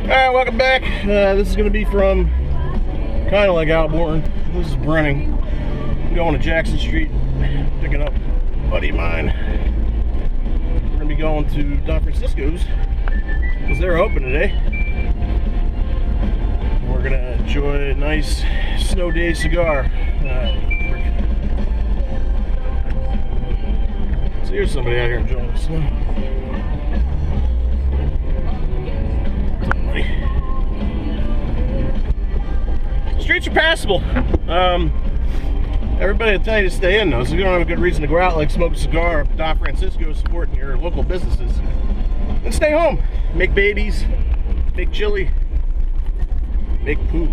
Alright, welcome back. This is going to be from kind of like Outbourne. This is Brenning. I'm going to Jackson Street, picking up a buddy of mine. We're going to be going to Don Francisco's because they're open today. We're going to enjoy a nice snow day cigar. So here's somebody out here enjoying the snow. Streets are passable. Everybody will tell you to stay in though, so if you don't have a good reason to go out, like smoke a cigar up Don Francisco, supporting your local businesses, then stay home. Make babies, make chili, make poo.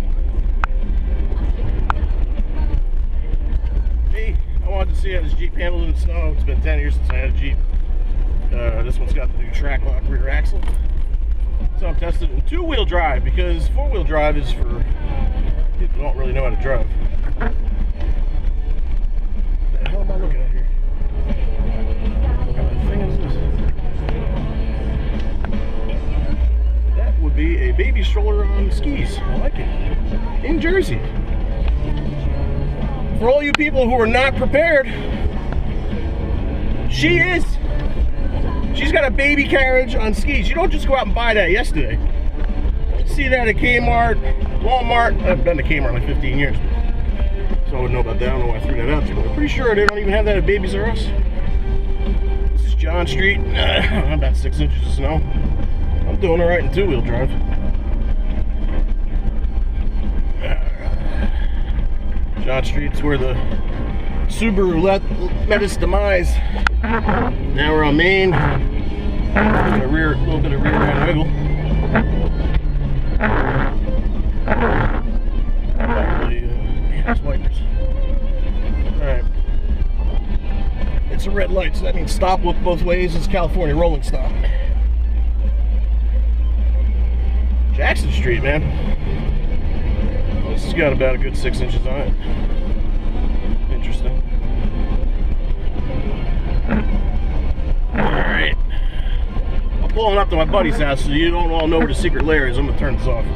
Hey, I wanted to see how this Jeep handled in the snow. It's been 10 years since I had a Jeep. This one's got the new track lock rear axle. So I'm testing it in two-wheel drive because four-wheel drive is for people who don't really know how to drive. What the hell am I looking at here? What kind of thing is this? That would be a baby stroller on skis. I like it. In Jersey. For all you people who are not prepared, she is. She's got a baby carriage on skis. You don't just go out and buy that yesterday. You see that at Kmart, Walmart. I've been to Kmart like 15 years. So I wouldn't know about that. I don't know why I threw that out there. But I'm pretty sure they don't even have that at Babies R Us. This is John Street. About 6 inches of snow. I'm doing it right in two-wheel drive. John Street's where the Subaru met its demise. Now we're on Main. A little bit of rear end wiggle. These wipers. Alright. It's a red light, so that means stop, look both ways. It's California rolling stop. Jackson Street, man. This has got about a good 6 inches on it. Interesting. Alright. I'm pulling up to my buddy's house so you don't all know where the secret lair is. I'm going to turn this off.